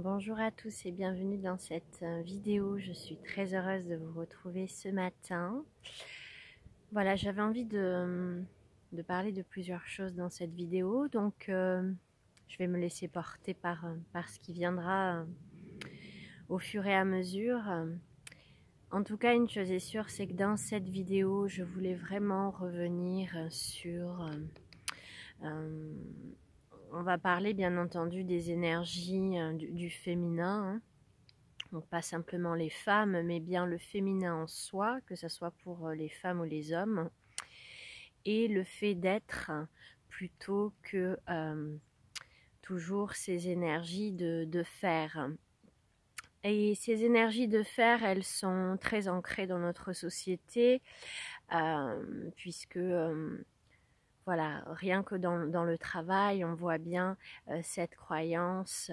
Bonjour à tous et bienvenue dans cette vidéo. Je suis très heureuse de vous retrouver ce matin. Voilà, j'avais envie de parler de plusieurs choses dans cette vidéo, donc je vais me laisser porter par ce qui viendra au fur et à mesure. En tout cas, une chose est sûre, c'est que dans cette vidéo, je voulais vraiment revenir sur... on va parler bien entendu des énergies du féminin, hein. Donc pas simplement les femmes, mais bien le féminin en soi, que ce soit pour les femmes ou les hommes, et le fait d'être plutôt que toujours ces énergies de fer. Et ces énergies de fer, elles sont très ancrées dans notre société, puisque... voilà, rien que dans le travail, on voit bien cette croyance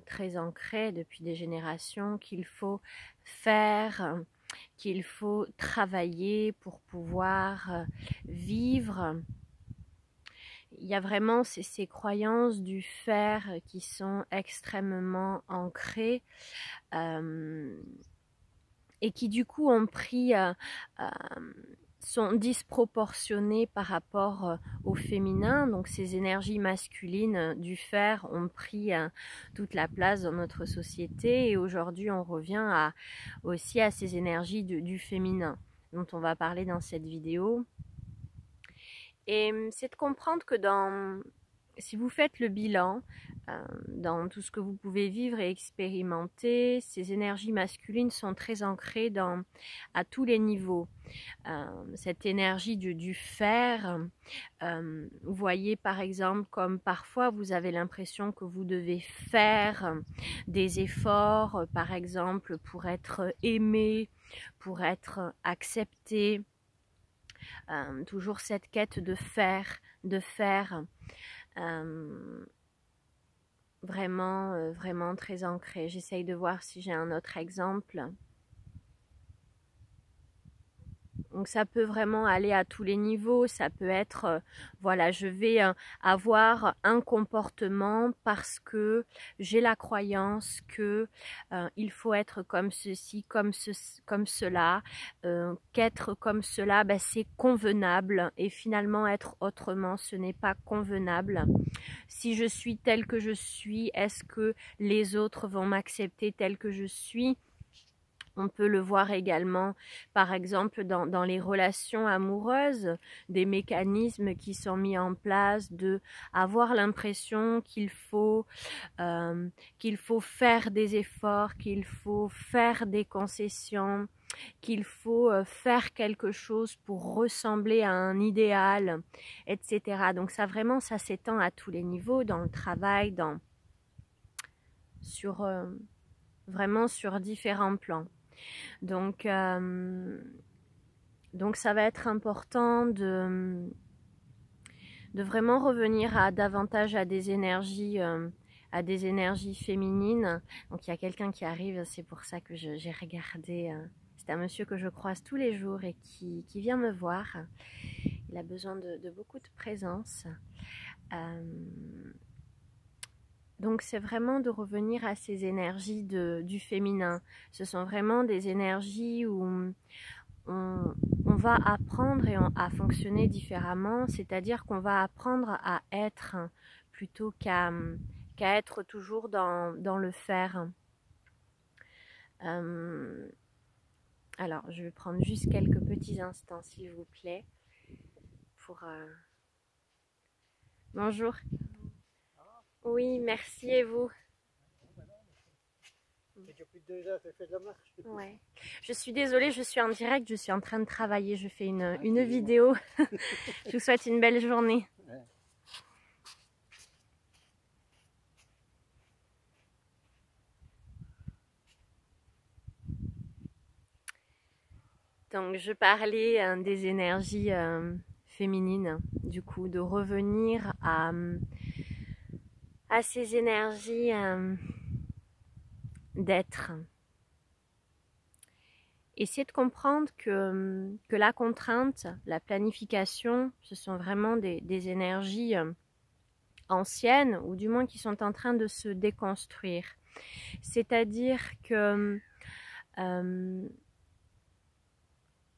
très ancrée depuis des générations qu'il faut faire, qu'il faut travailler pour pouvoir vivre. Il y a vraiment ces croyances du faire qui sont extrêmement ancrées et qui du coup ont pris... sont disproportionnées par rapport au féminin. Donc ces énergies masculines du fer ont pris toute la place dans notre société et aujourd'hui on revient aussi à ces énergies du féminin dont on va parler dans cette vidéo. Et c'est de comprendre que si vous faites le bilan dans tout ce que vous pouvez vivre et expérimenter, ces énergies masculines sont très ancrées à tous les niveaux. Cette énergie du fer, vous voyez par exemple comme parfois vous avez l'impression que vous devez faire des efforts, par exemple pour être aimé, pour être accepté. Toujours cette quête de faire, vraiment très ancrée. J'essaye de voir si j'ai un autre exemple. Donc ça peut vraiment aller à tous les niveaux, ça peut être, voilà, je vais avoir un comportement parce que j'ai la croyance que il faut être comme ceci, comme cela, qu'être comme cela, ben, c'est convenable et finalement être autrement, ce n'est pas convenable. Si je suis telle que je suis, est-ce que les autres vont m'accepter telle que je suis ? On peut le voir également, par exemple, dans les relations amoureuses, des mécanismes qui sont mis en place de avoir l'impression qu'il faut faire des efforts, qu'il faut faire des concessions, qu'il faut faire quelque chose pour ressembler à un idéal, etc. Donc ça vraiment, ça s'étend à tous les niveaux, dans le travail, vraiment sur différents plans. Donc ça va être important de vraiment revenir davantage à des énergies féminines. Donc il y a quelqu'un qui arrive, c'est pour ça que j'ai regardé. C'est un monsieur que je croise tous les jours et qui vient me voir. Il a besoin de beaucoup de présence. Donc c'est vraiment de revenir à ces énergies du féminin. Ce sont vraiment des énergies où on va apprendre à fonctionner différemment, c'est-à-dire qu'on va apprendre à être plutôt qu'à être toujours dans le faire. Alors je vais prendre juste quelques petits instants s'il vous plaît pour... Bonjour. Oui, merci et vous? Ça dure plus de 2 heures, ça fait de la marche. Ouais. Je suis désolée, je suis en direct, je suis en train de travailler, je fais une vidéo. Je vous souhaite une belle journée. Ouais. Donc je parlais des énergies féminines, du coup, de revenir à ces énergies d'être. Essayez de comprendre que la contrainte, la planification, ce sont vraiment des énergies anciennes, ou du moins qui sont en train de se déconstruire. C'est-à-dire que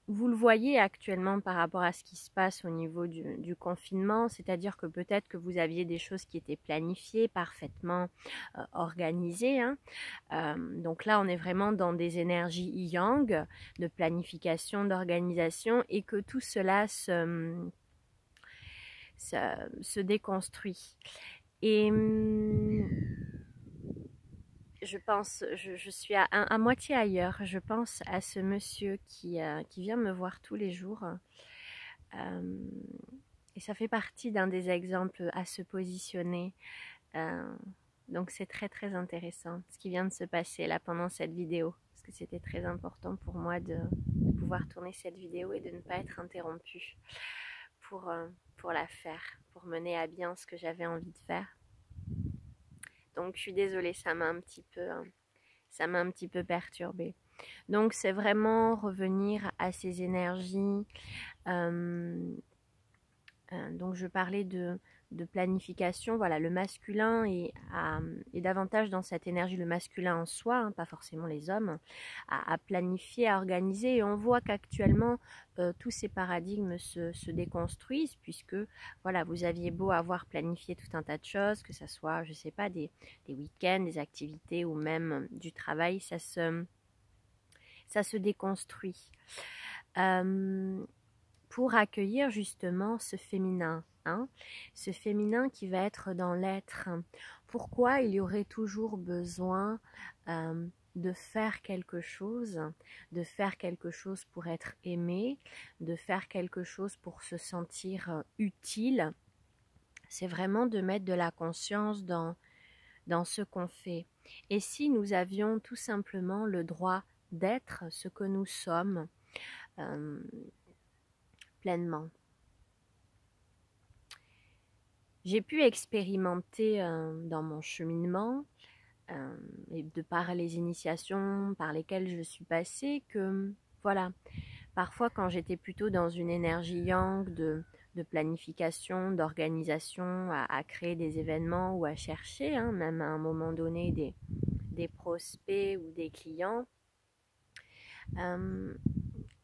vous le voyez actuellement par rapport à ce qui se passe au niveau du confinement, c'est-à-dire que peut-être que vous aviez des choses qui étaient planifiées, parfaitement organisées, hein. Donc là, on est vraiment dans des énergies yang, de planification, d'organisation, et que tout cela se déconstruit. Et je pense, je suis à moitié ailleurs. Je pense à ce monsieur qui vient me voir tous les jours. Et ça fait partie d'un des exemples à se positionner. Donc c'est très très intéressant ce qui vient de se passer là pendant cette vidéo. Parce que c'était très important pour moi de pouvoir tourner cette vidéo et de ne pas être interrompue pour la faire, pour mener à bien ce que j'avais envie de faire. Donc je suis désolée, ça m'a un petit peu perturbée. Donc c'est vraiment revenir à ces énergies. Donc je parlais de planification, voilà, le masculin est davantage dans cette énergie, le masculin en soi, hein, pas forcément les hommes, à planifier, à organiser. Et on voit qu'actuellement, tous ces paradigmes se déconstruisent, puisque voilà, vous aviez beau avoir planifié tout un tas de choses, que ce soit, je sais pas, des week-ends, des activités ou même du travail, ça se déconstruit. Pour accueillir justement ce féminin, hein, ce féminin qui va être dans l'être. Pourquoi il y aurait toujours besoin de faire quelque chose pour être aimé, de faire quelque chose pour se sentir utile? C'est vraiment de mettre de la conscience dans ce qu'on fait. Et si nous avions tout simplement le droit d'être ce que nous sommes, pleinement. J'ai pu expérimenter dans mon cheminement, et de par les initiations par lesquelles je suis passée, que voilà, parfois quand j'étais plutôt dans une énergie yang de planification, d'organisation, à créer des événements ou à chercher, hein, même à un moment donné, des prospects ou des clients,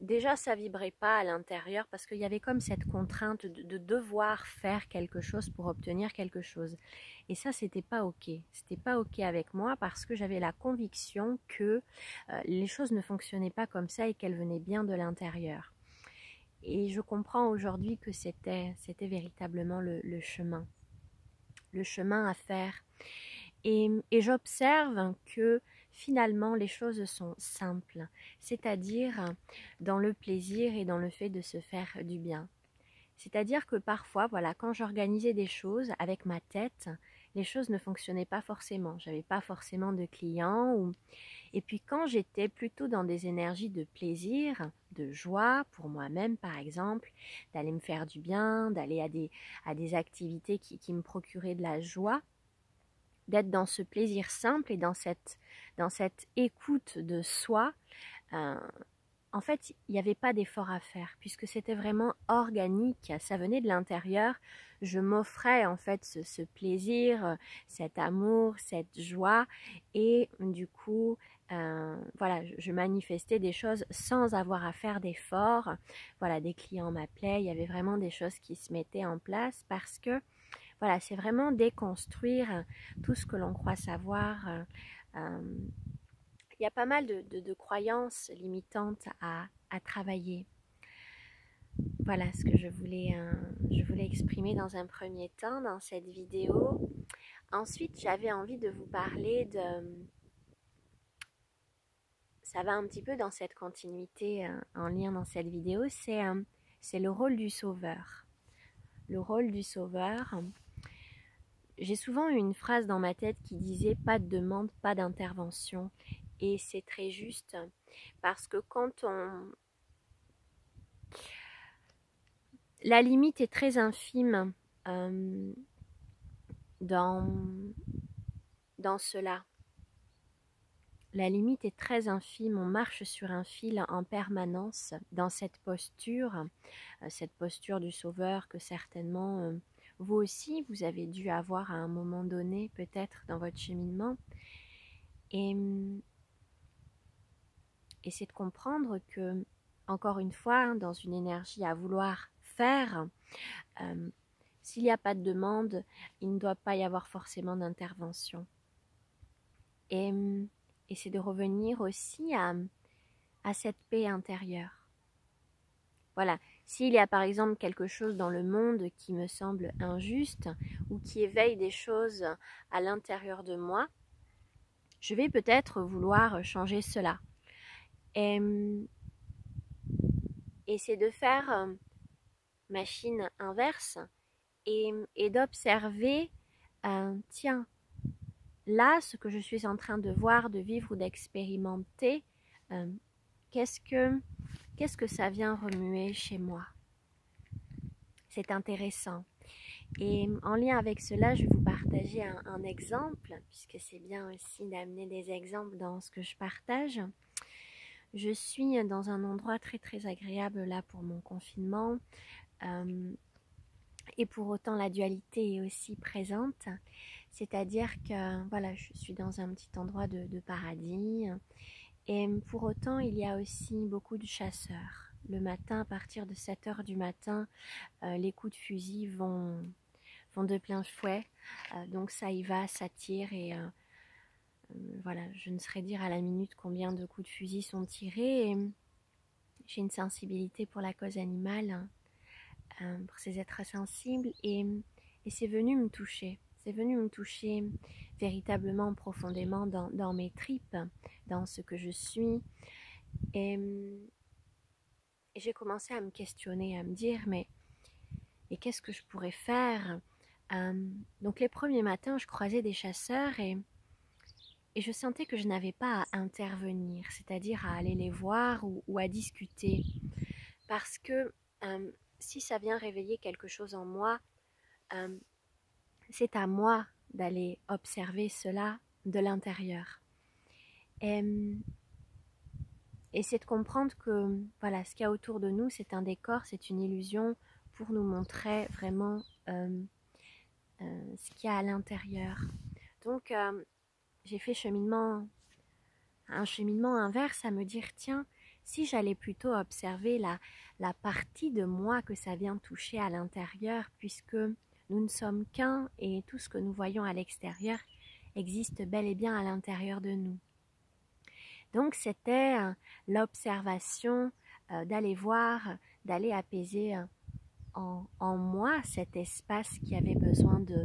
déjà ça vibrait pas à l'intérieur parce qu'il y avait comme cette contrainte de devoir faire quelque chose pour obtenir quelque chose. Et ça, c'était pas ok. C'était pas ok avec moi parce que j'avais la conviction que les choses ne fonctionnaient pas comme ça et qu'elles venaient bien de l'intérieur. Et je comprends aujourd'hui que c'était véritablement le chemin à faire. Et j'observe que finalement les choses sont simples, c'est-à-dire dans le plaisir et dans le fait de se faire du bien. C'est-à-dire que parfois, voilà, quand j'organisais des choses avec ma tête, les choses ne fonctionnaient pas forcément. J'avais pas forcément de clients. Et puis quand j'étais plutôt dans des énergies de plaisir, de joie pour moi-même par exemple, d'aller me faire du bien, d'aller à des activités qui me procuraient de la joie, d'être dans ce plaisir simple et dans cette écoute de soi, en fait, il n'y avait pas d'effort à faire puisque c'était vraiment organique, ça venait de l'intérieur. Je m'offrais en fait ce plaisir, cet amour, cette joie et du coup, voilà, je manifestais des choses sans avoir à faire d'efforts. Voilà, des clients m'appelaient, il y avait vraiment des choses qui se mettaient en place parce que voilà, c'est vraiment déconstruire tout ce que l'on croit savoir. Il y a pas mal de croyances limitantes à travailler. Voilà ce que je voulais exprimer dans un premier temps dans cette vidéo. Ensuite, j'avais envie de vous parler ça va un petit peu dans cette continuité en lien dans cette vidéo, c'est le rôle du sauveur. Le rôle du sauveur. J'ai souvent eu une phrase dans ma tête qui disait « pas de demande, pas d'intervention ». Et c'est très juste parce que quand la limite est très infime dans cela. La limite est très infime, on marche sur un fil en permanence dans cette posture du sauveur que certainement vous aussi vous avez dû avoir à un moment donné peut-être dans votre cheminement. Et, et c'est de comprendre que, encore une fois, dans une énergie à vouloir faire, s'il n'y a pas de demande, il ne doit pas y avoir forcément d'intervention. Et c'est de revenir aussi à cette paix intérieure. Voilà, s'il y a par exemple quelque chose dans le monde qui me semble injuste ou qui éveille des choses à l'intérieur de moi, je vais peut-être vouloir changer cela. Et c'est de faire machine inverse et d'observer, tiens, là, ce que je suis en train de voir, de vivre ou d'expérimenter, qu'est-ce que ça vient remuer chez moi? C'est intéressant. Et en lien avec cela, je vais vous partager un exemple, puisque c'est bien aussi d'amener des exemples dans ce que je partage. Je suis dans un endroit très très agréable là pour mon confinement. Et pour autant, la dualité est aussi présente. C'est-à-dire que voilà, je suis dans un petit endroit de paradis. Et pour autant, il y a aussi beaucoup de chasseurs. Le matin, à partir de 7 heures du matin, les coups de fusil vont de plein fouet. Donc ça y va, ça tire et voilà, je ne saurais dire à la minute combien de coups de fusil sont tirés. Et j'ai une sensibilité pour la cause animale, pour ces êtres sensibles et c'est venu me toucher. C'est venu me toucher véritablement profondément dans mes tripes, dans ce que je suis. Et j'ai commencé à me questionner, à me dire, mais qu'est-ce que je pourrais faire? Donc les premiers matins, je croisais des chasseurs et je sentais que je n'avais pas à intervenir, c'est-à-dire à aller les voir ou à discuter. Parce que si ça vient réveiller quelque chose en moi, c'est à moi d'aller observer cela de l'intérieur. Et c'est de comprendre que voilà, ce qu'il y a autour de nous, c'est un décor, c'est une illusion pour nous montrer vraiment ce qu'il y a à l'intérieur. Donc, j'ai fait un cheminement inverse à me dire, tiens, si j'allais plutôt observer la partie de moi que ça vient toucher à l'intérieur, puisque nous ne sommes qu'un et tout ce que nous voyons à l'extérieur existe bel et bien à l'intérieur de nous. Donc c'était l'observation, d'aller voir, d'aller apaiser en moi cet espace qui avait besoin de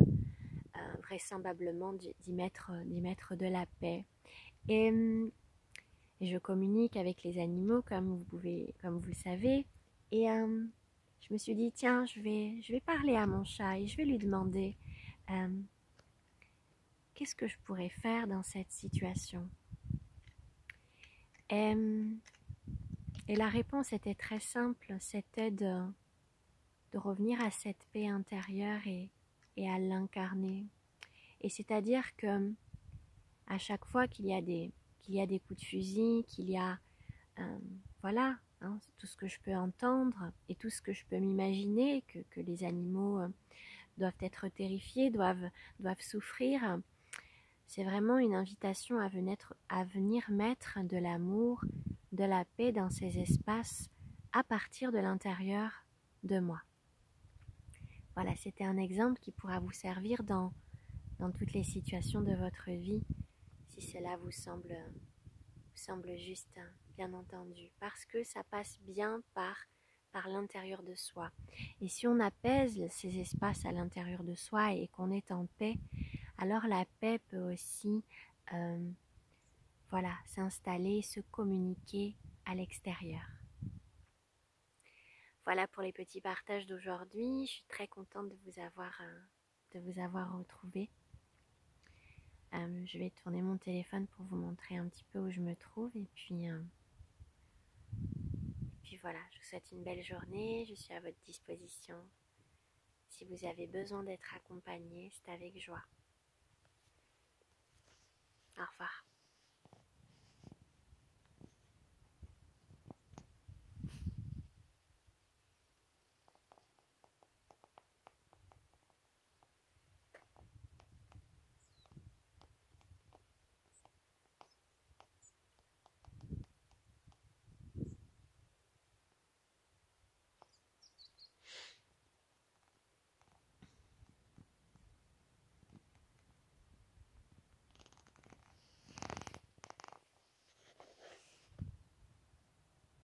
vraisemblablement d'y mettre de la paix. Et je communique avec les animaux comme vous le savez. Et je me suis dit, tiens, je vais parler à mon chat et je vais lui demander qu'est-ce que je pourrais faire dans cette situation. Et la réponse était très simple, c'était de revenir à cette paix intérieure et à l'incarner. Et c'est-à-dire que à chaque fois qu'il y a des coups de fusil, qu'il y a voilà, hein, tout ce que je peux entendre et tout ce que je peux m'imaginer, que les animaux doivent être terrifiés, doivent souffrir, c'est vraiment une invitation à venir mettre de l'amour, de la paix dans ces espaces à partir de l'intérieur de moi. Voilà, c'était un exemple qui pourra vous servir dans toutes les situations de votre vie, si cela vous semble juste, bien entendu, parce que ça passe bien par l'intérieur de soi. Et si on apaise ces espaces à l'intérieur de soi et qu'on est en paix, alors la paix peut aussi voilà, s'installer, se communiquer à l'extérieur. Voilà pour les petits partages d'aujourd'hui. Je suis très contente de vous avoir retrouvé. Je vais tourner mon téléphone pour vous montrer un petit peu où je me trouve. Et puis voilà, je vous souhaite une belle journée. Je suis à votre disposition. Si vous avez besoin d'être accompagné, c'est avec joie. Au revoir.